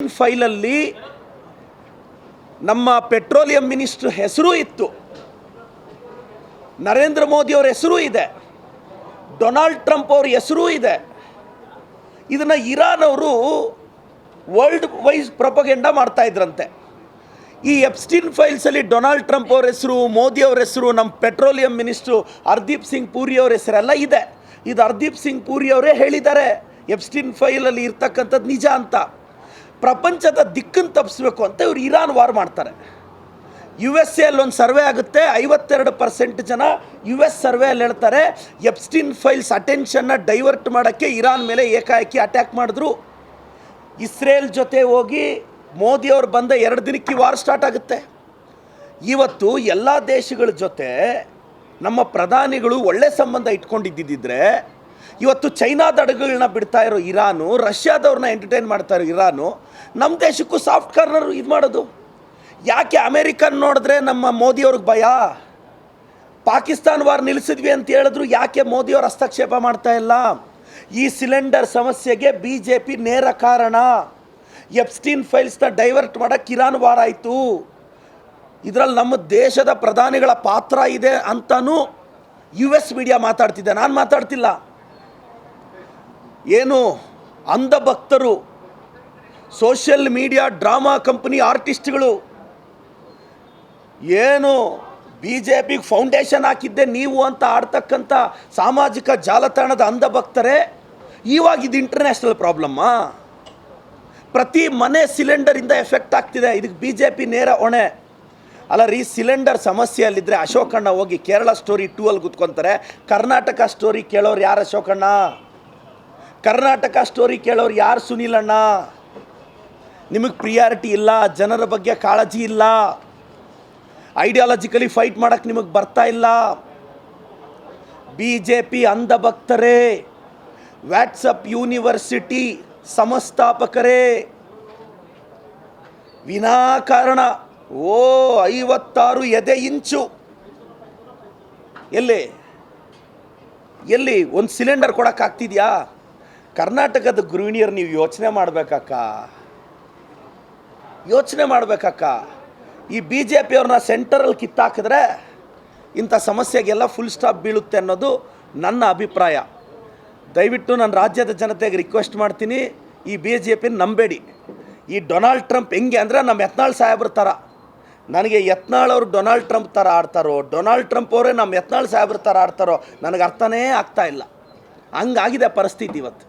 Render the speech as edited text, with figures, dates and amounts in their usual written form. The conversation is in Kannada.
ಫೈಲಲ್ಲಿ ನಮ್ಮ ಪೆಟ್ರೋಲಿಯಂ ಮಿನಿಸ್ಟರ್ ಹೆಸರು ಇತ್ತು, ನರೇಂದ್ರ ಮೋದಿ ಅವರ ಹೆಸರು ಇದೆ, ಡೊನಾಲ್ಡ್ ಟ್ರಂಪ್ ಅವರ ಹೆಸರು ಇದೆ. ಇದನ್ನು ಇರಾನ್ ಅವರು ವರ್ಲ್ಡ್ ವೈಸ್ ಪ್ರೊಪಗೆಂಡಾ ಮಾಡ್ತಾ ಇದ್ರಂತೆ. ಈ ಎಪ್ಸ್ಟೀನ್ ಫೈಲ್ಸಲ್ಲಿ ಡೊನಾಲ್ಡ್ ಟ್ರಂಪ್ ಅವ್ರ ಹೆಸರು, ಮೋದಿ ಅವ್ರ ಹೆಸರು, ನಮ್ಮ ಪೆಟ್ರೋಲಿಯಂ ಮಿನಿಸ್ಟ್ರು ಹರ್ದೀಪ್ ಸಿಂಗ್ ಪೂರಿ ಅವ್ರ ಹೆಸರೆಲ್ಲ ಇದೆ. ಇದು ಹರ್ದೀಪ್ ಸಿಂಗ್ ಪೂರಿ ಅವರೇ ಹೇಳಿದ್ದಾರೆ ಎಪ್ಸ್ಟೀನ್ ಫೈಲಲ್ಲಿ ಇರ್ತಕ್ಕಂಥದ್ದು ನಿಜ ಅಂತ. ಪ್ರಪಂಚದ ದಿಕ್ಕನ್ನು ತಪ್ಪಿಸ್ಬೇಕು ಅಂತ ಇವರು ಇರಾನ್ ವಾರ್ ಮಾಡ್ತಾರೆ. USA ಅಲ್ಲಿ ಒಂದು ಸರ್ವೆ ಆಗುತ್ತೆ, 52% ಜನ US ಸರ್ವೆಯಲ್ಲಿ ಹೇಳ್ತಾರೆ ಎಪ್ಸ್ಟೀನ್ ಫೈಲ್ಸ್ ಅಟೆನ್ಷನ್ನ ಡೈವರ್ಟ್ ಮಾಡೋಕ್ಕೆ ಇರಾನ್ ಮೇಲೆ ಏಕಾಏಕಿ ಅಟ್ಯಾಕ್ ಮಾಡಿದ್ರು. ಇಸ್ರೇಲ್ ಜೊತೆ ಹೋಗಿ ಮೋದಿಯವರು ಬಂದ 2 ದಿನಕ್ಕೆ ವಾರ್ ಸ್ಟಾರ್ಟ್ ಆಗುತ್ತೆ. ಇವತ್ತು ಎಲ್ಲ ದೇಶಗಳ ಜೊತೆ ನಮ್ಮ ಪ್ರಧಾನಿಗಳು ಒಳ್ಳೆ ಸಂಬಂಧ ಇಟ್ಕೊಂಡಿದ್ದಿದ್ದರೆ ಇವತ್ತು ಚೈನಾದ ಹಡಗುಗಳನ್ನ ಬಿಡ್ತಾ ಇರೋ ಇರಾನು, ರಷ್ಯಾದವ್ರನ್ನ ಎಂಟರ್ಟೈನ್ ಮಾಡ್ತಾ ಇರೋ ಇರಾನು ನಮ್ಮ ದೇಶಕ್ಕೂ ಸಾಫ್ಟ್ ಕಾರ್ನರ್ ಇದು ಮಾಡೋದು ಯಾಕೆ? ಅಮೇರಿಕನ್ ನೋಡಿದ್ರೆ ನಮ್ಮ ಮೋದಿಯವ್ರಿಗೆ ಭಯ. ಪಾಕಿಸ್ತಾನ ವಾರ್ ನಿಲ್ಲಿಸಿದ್ವಿ ಅಂತ ಹೇಳಿದ್ರು ಯಾಕೆ ಮೋದಿಯವ್ರು ಹಸ್ತಕ್ಷೇಪ ಮಾಡ್ತಾ ಇಲ್ಲ? ಈ ಸಿಲಿಂಡರ್ ಸಮಸ್ಯೆಗೆ BJP ನೇರ ಕಾರಣ. ಎಪ್ಸ್ಟೀನ್ ಫೈಲ್ಸ್ನ ಡೈವರ್ಟ್ ಮಾಡೋಕ್ಕೆ ಇರಾನ್ ವಾರ ಆಯಿತು. ಇದರಲ್ಲಿ ನಮ್ಮ ದೇಶದ ಪ್ರಧಾನಿಗಳ ಪಾತ್ರ ಇದೆ ಅಂತಲೂ US ಮೀಡಿಯಾ ಮಾತಾಡ್ತಿದ್ದೆ, ನಾನು ಮಾತಾಡ್ತಿಲ್ಲ. ಏನು ಅಂಧ ಭಕ್ತರು, ಸೋಷಿಯಲ್ ಮೀಡಿಯಾ ಡ್ರಾಮಾ ಕಂಪನಿ ಆರ್ಟಿಸ್ಟ್ಗಳು, ಏನು BJPಗೆ ಫೌಂಡೇಶನ್ ಹಾಕಿದ್ದೆ ನೀವು ಅಂತ ಆಡ್ತಕ್ಕಂಥ ಸಾಮಾಜಿಕ ಜಾಲತಾಣದ ಅಂಧ ಭಕ್ತರೇ, ಇವಾಗ ಇದು ಇಂಟರ್ನ್ಯಾಷನಲ್ ಪ್ರಾಬ್ಲಮ್ಮಾ? ಪ್ರತಿ ಮನೆ ಸಿಲಿಂಡರಿಂದ ಎಫೆಕ್ಟ್ ಆಗ್ತಿದೆ. ಇದಕ್ಕೆ BJP ನೇರ ಹೊಣೆ ಅಲ್ಲ ರೀ. ಸಿಲಿಂಡರ್ ಸಮಸ್ಯೆಯಲ್ಲಿದ್ದರೆ ಅಶೋಕಣ್ಣ ಹೋಗಿ ಕೇರಳ ಸ್ಟೋರಿ 2 ಅಲ್ಲಿ ಕೂತ್ಕೊತಾರೆ. ಕರ್ನಾಟಕ ಸ್ಟೋರಿ ಕೇಳೋರು ಯಾರು ಅಶೋಕಣ್ಣ? ಕರ್ನಾಟಕ ಸ್ಟೋರಿ ಕೇಳೋರು ಯಾರು ಸುನೀಲಣ್ಣ? ನಿಮಗೆ ಪ್ರಿಯಾರಿಟಿ ಇಲ್ಲ, ಜನರ ಬಗ್ಗೆ ಕಾಳಜಿ ಇಲ್ಲ, ಐಡಿಯಾಲಜಿಕಲಿ ಫೈಟ್ ಮಾಡೋಕ್ಕೆ ನಿಮಗೆ ಬರ್ತಾ ಇಲ್ಲ. BJP ಅಂಧ ಭಕ್ತರೇ, ವಾಟ್ಸಪ್ ಯೂನಿವರ್ಸಿಟಿ ಸಂಸ್ಥಾಪಕರೇ, ವಿನಾಕಾರಣ 56 ಎದೆ ಇಂಚು ಎಲ್ಲಿ ಒಂದು ಸಿಲಿಂಡರ್ ಕೊಡೋಕ್ಕಾಗ್ತಿದ್ಯಾ? ಕರ್ನಾಟಕದ ಗೃಹಿಣಿಯರು ನೀವು ಯೋಚನೆ ಮಾಡಬೇಕಕ್ಕ. ಈ BJP ಅವ್ರನ್ನ ಸೆಂಟರಲ್ಲಿ ಕಿತ್ತಾಕಿದ್ರೆ ಇಂಥ ಸಮಸ್ಯೆಗೆಲ್ಲ ಫುಲ್ ಸ್ಟಾಪ್ ಬೀಳುತ್ತೆ ಅನ್ನೋದು ನನ್ನ ಅಭಿಪ್ರಾಯ. ದಯವಿಟ್ಟು ನಾನು ರಾಜ್ಯದ ಜನತೆಗೆ ರಿಕ್ವೆಸ್ಟ್ ಮಾಡ್ತೀನಿ, ಈ BJP ನಂಬೇಡಿ. ಈ ಡೊನಾಲ್ಡ್ ಟ್ರಂಪ್ ಹೆಂಗೆ ಅಂದರೆ ನಮ್ಮ ಯತ್ನಾಳ್ ಸಾಹೇಬ್ರ ಥರ. ನನಗೆ ಯತ್ನಾಳ್ ಅವರು ಡೊನಾಲ್ಡ್ ಟ್ರಂಪ್ ಥರ ಆಡ್ತಾರೋ, ಡೊನಾಲ್ಡ್ ಟ್ರಂಪ್ ಅವರೇ ನಮ್ಮ ಯತ್ನಾಳ್ ಸಾಹೇಬ್ರ ಥರ ಆಡ್ತಾರೋ ನನಗೆ ಅರ್ಥನೇ ಆಗ್ತಾ ಇಲ್ಲ. ಹಂಗಾಗಿದೆ ಪರಿಸ್ಥಿತಿ ಇವತ್ತು.